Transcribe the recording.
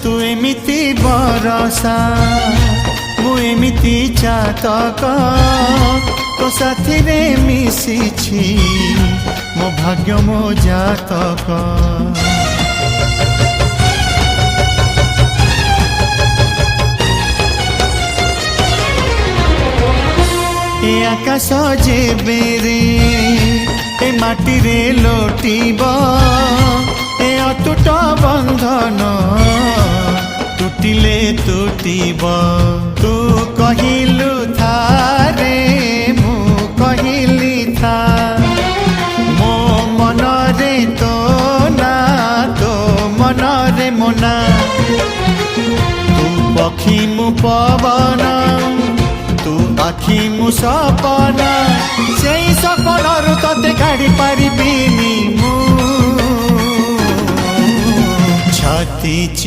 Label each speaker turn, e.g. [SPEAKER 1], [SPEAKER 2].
[SPEAKER 1] तू एमिति बरसा मु एमिति चातक तो साथी रे मिशिछि मो भाग्य मो जातक। ए आकाश जेबे रे ए माटी रे लोटिब ए अटूट बंधन टूटिले टूटिब। तू कहिलु था रे मु कहिली था मो मन रे तो ना तो मन रे मोना। तू पक्षी मु पवन तू आखि मु सपना से सपनरु तते काढ़ी पारिबिनी मु छाती